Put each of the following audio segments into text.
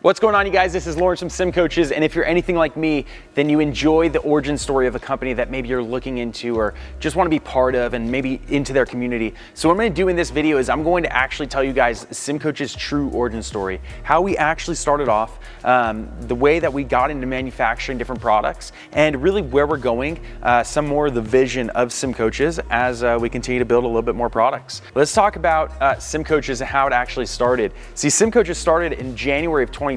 What's going on, you guys? This is Lawrence from Sim Coaches, and if you're anything like me, then you enjoy the origin story of a company that maybe you're looking into or just want to be part of and maybe into their community. So what I'm going to do in this video is I'm going to actually tell you guys Sim Coaches' true origin story, how we actually started off, the way that we got into manufacturing different products, and really where we're going, some more of the vision of Sim Coaches as we continue to build a little bit more products. Let's talk about Sim Coaches and how it actually started. See, Sim Coaches started in January of 2020,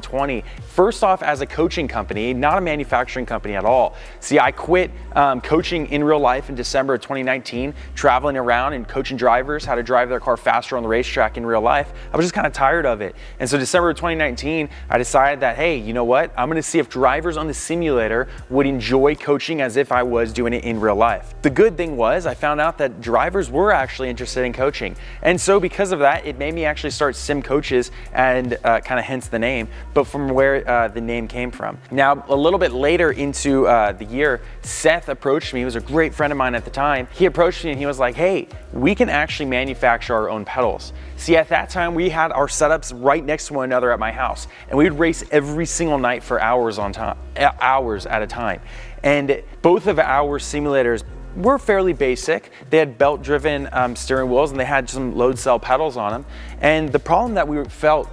first off as a coaching company, not a manufacturing company at all. See, I quit coaching in real life in December of 2019, traveling around and coaching drivers how to drive their car faster on the racetrack in real life. I was just kind of tired of it. And so December of 2019, I decided that, hey, you know what? I'm gonna see if drivers on the simulator would enjoy coaching as if I was doing it in real life. The good thing was I found out that drivers were actually interested in coaching. And so because of that, it made me actually start Sim Coaches and kind of hence the name, but from where the name came from. Now, a little bit later into the year, Seth approached me. He was a great friend of mine at the time. He approached me and he was like, hey, we can actually manufacture our own pedals. See, at that time, we had our setups right next to one another at my house, and we would race every single night for hours at a time. And both of our simulators were fairly basic. They had belt-driven steering wheels, and they had some load cell pedals on them. And the problem that we felt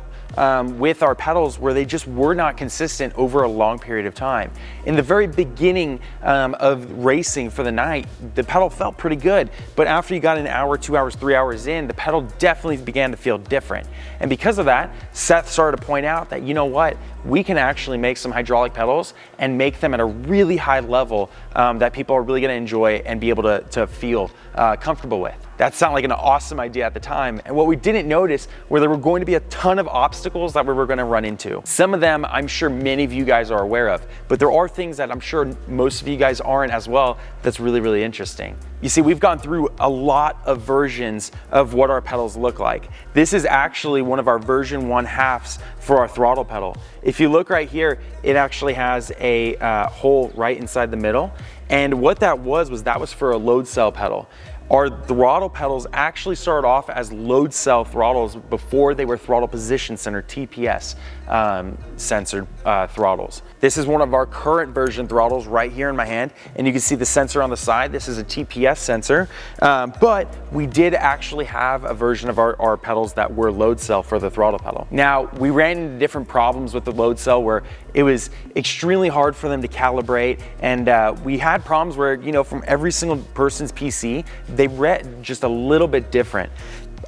with our pedals where they just were not consistent over a long period of time. In the very beginning of racing for the night, the pedal felt pretty good, but after you got an hour, 2 hours, 3 hours in, the pedal definitely began to feel different. And because of that, Seth started to point out that, you know what, we can actually make some hydraulic pedals and make them at a really high level that people are really gonna enjoy and be able to feel comfortable with. That sounded like an awesome idea at the time. And what we didn't notice were there were going to be a ton of obstacles that we were going to run into. Some of them I'm sure many of you guys are aware of, but there are things that I'm sure most of you guys aren't as well that's really, really interesting. You see, we've gone through a lot of versions of what our pedals look like. This is actually one of our version 1/2 for our throttle pedal. If you look right here, it actually has a hole right inside the middle. And what that was for a load cell pedal. Our throttle pedals actually started off as load cell throttles before they were throttle position center, TPS sensored throttles. This is one of our current version throttles right here in my hand, and you can see the sensor on the side. This is a TPS sensor, but we did actually have a version of our pedals that were load cell for the throttle pedal. Now, we ran into different problems with the load cell where it was extremely hard for them to calibrate, and we had problems where, you know, from every single person's PC, they read just a little bit different.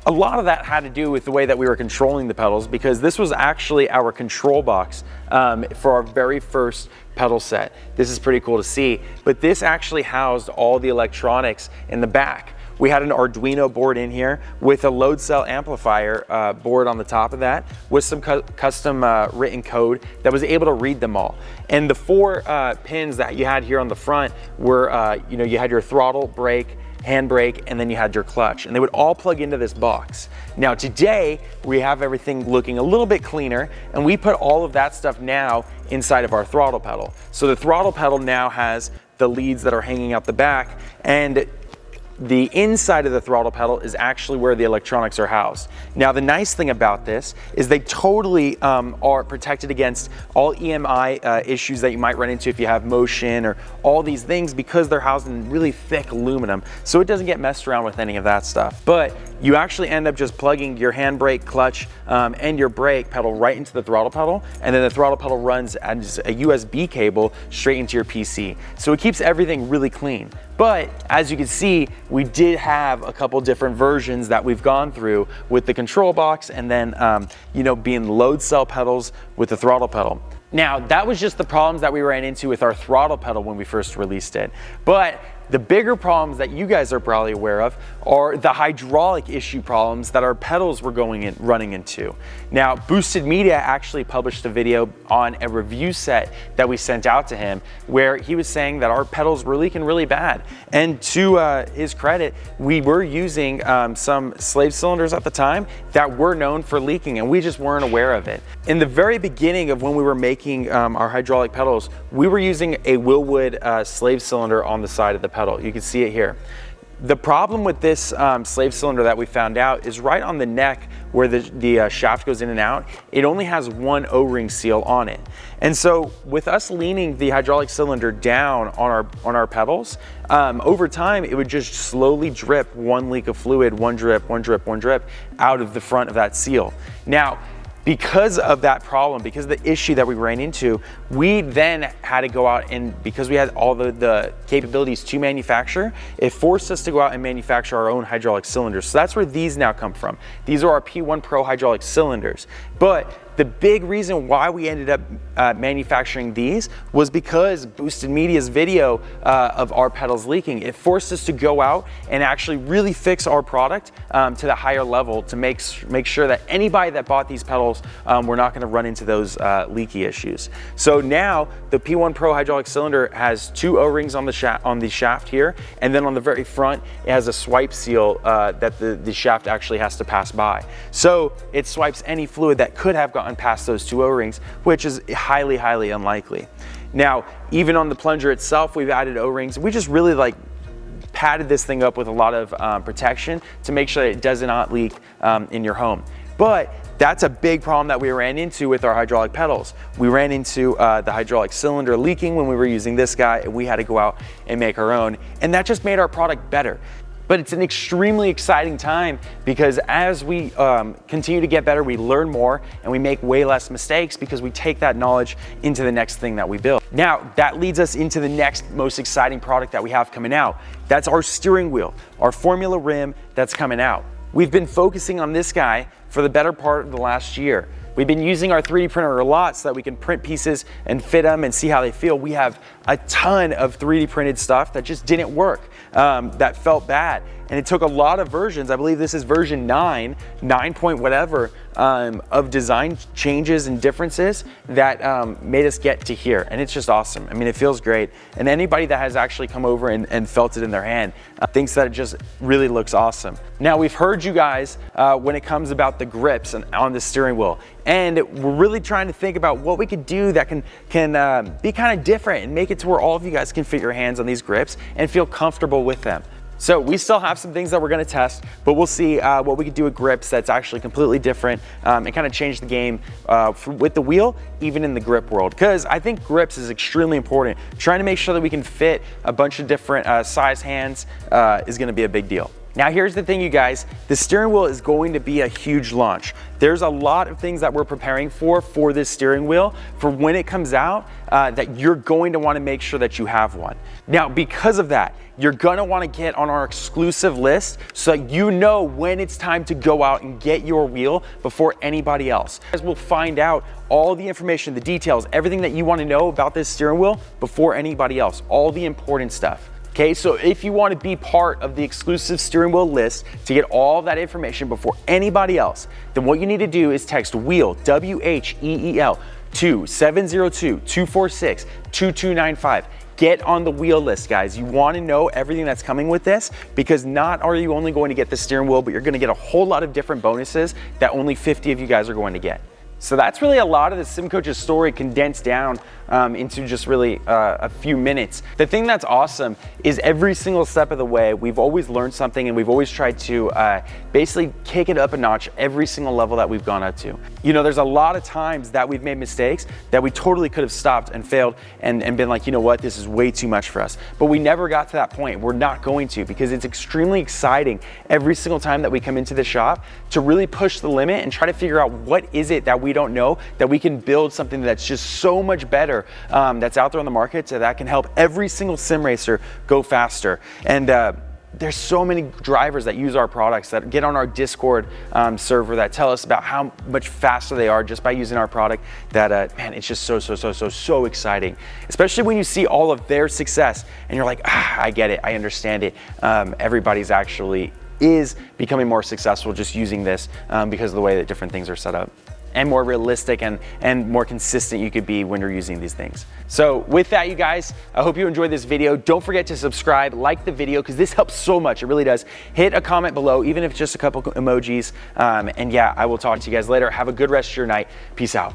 A lot of that had to do with the way that we were controlling the pedals, because this was actually our control box for our very first pedal set. This is pretty cool to see, but this actually housed all the electronics in the back. We had an Arduino board in here with a load cell amplifier board on the top of that with some custom written code that was able to read them all. And the 4 pins that you had here on the front were, you know, you had your throttle, brake, handbrake, and then you had your clutch, and they would all plug into this box. Now today, we have everything looking a little bit cleaner, and we put all of that stuff now inside of our throttle pedal. So the throttle pedal now has the leads that are hanging out the back, and the inside of the throttle pedal is actually where the electronics are housed. Now, the nice thing about this is they totally are protected against all EMI issues that you might run into if you have motion or all these things, because they're housed in really thick aluminum, so it doesn't get messed around with any of that stuff. But you actually end up just plugging your handbrake, clutch, and your brake pedal right into the throttle pedal, and then the throttle pedal runs as a USB cable straight into your PC. So it keeps everything really clean. But as you can see, we did have a couple different versions that we've gone through with the control box, and then you know, being load cell pedals with the throttle pedal. Now, that was just the problems that we ran into with our throttle pedal when we first released it. But the bigger problems that you guys are probably aware of are the hydraulic issue problems that our pedals were running into. Now, Boosted Media actually published a video on a review set that we sent out to him where he was saying that our pedals were leaking really bad. And to his credit, we were using some slave cylinders at the time that were known for leaking, and we just weren't aware of it. In the very beginning of when we were making our hydraulic pedals, we were using a Willwood slave cylinder on the side of the pedal. You can see it here. The problem with this slave cylinder that we found out is right on the neck where the shaft goes in and out, it only has one O-ring seal on it. And so with us leaning the hydraulic cylinder down on our pedals, over time it would just slowly drip one leak of fluid, one drip, one drip, one drip out of the front of that seal. Now, because of that problem, because of the issue that we ran into, we then had to go out and, because we had all the capabilities to manufacture, it forced us to go out and manufacture our own hydraulic cylinders. So that's where these now come from. These are our P1 Pro hydraulic cylinders. But the big reason why we ended up manufacturing these was because Boosted Media's video of our pedals leaking, it forced us to go out and actually really fix our product to the higher level to make sure that anybody that bought these pedals were not going to run into those leaky issues. So now the P1 Pro hydraulic cylinder has two O-rings on the shaft here, and then on the very front it has a swipe seal that the shaft actually has to pass by. So it swipes any fluid that could have gotten past those two O-rings, which is highly, highly unlikely. Now, even on the plunger itself, we've added O-rings. We just really like padded this thing up with a lot of protection to make sure that it does not leak in your home. But that's a big problem that we ran into with our hydraulic pedals. We ran into the hydraulic cylinder leaking when we were using this guy, and we had to go out and make our own. And that just made our product better. But it's an extremely exciting time because as we continue to get better, we learn more and we make way less mistakes because we take that knowledge into the next thing that we build. Now, that leads us into the next most exciting product that we have coming out. That's our steering wheel, our Formula rim that's coming out. We've been focusing on this guy for the better part of the last year. We've been using our 3D printer a lot so that we can print pieces and fit them and see how they feel. We have a ton of 3D printed stuff that just didn't work, that felt bad. And it took a lot of versions. I believe this is version 9 point whatever, of design changes and differences that made us get to here. And it's just awesome. I mean, it feels great. And anybody that has actually come over and felt it in their hand thinks that it just really looks awesome. Now, we've heard you guys when it comes about the grips on the steering wheel. And we're really trying to think about what we could do that can be kind of different and make it to where all of you guys can fit your hands on these grips and feel comfortable with them. So we still have some things that we're going to test, but we'll see what we could do with grips that's actually completely different and kind of change the game with the wheel, even in the grip world. Because I think grips is extremely important. Trying to make sure that we can fit a bunch of different size hands is going to be a big deal. Now here's the thing, you guys, the steering wheel is going to be a huge launch. There's a lot of things that we're preparing for this steering wheel for when it comes out that you're going to want to make sure that you have one. Now, because of that, you're gonna want to get on our exclusive list so that you know when it's time to go out and get your wheel before anybody else. You guys will find out all the information, the details, everything that you want to know about this steering wheel before anybody else, all the important stuff. Okay, so if you want to be part of the exclusive steering wheel list to get all that information before anybody else, then what you need to do is text WHEEL, W-H-E-E-L, to 702-246-2295. Get on the wheel list, guys. You want to know everything that's coming with this because not are you only going to get the steering wheel, but you're going to get a whole lot of different bonuses that only 50 of you guys are going to get. So that's really a lot of the SimCoach's story condensed down into just really a few minutes. The thing that's awesome is every single step of the way, we've always learned something and we've always tried to basically kick it up a notch every single level that we've gone up to. You know, there's a lot of times that we've made mistakes that we totally could have stopped and failed and been like, you know what, this is way too much for us. But we never got to that point. We're not going to, because it's extremely exciting every single time that we come into the shop to really push the limit and try to figure out what is it that we don't know that we can build something that's just so much better that's out there on the market so that can help every single sim racer go faster. And there's so many drivers that use our products that get on our Discord server that tell us about how much faster they are just by using our product that man, it's just so exciting, especially when you see all of their success and you're like, I get it, I understand it. Everybody's actually is becoming more successful just using this because of the way that different things are set up, and more realistic and more consistent you could be when you're using these things. So with that, you guys, I hope you enjoyed this video. Don't forget to subscribe, like the video, because this helps so much. It really does. Hit a comment below, even if it's just a couple emojis. And yeah, I will talk to you guys later. Have a good rest of your night. Peace out.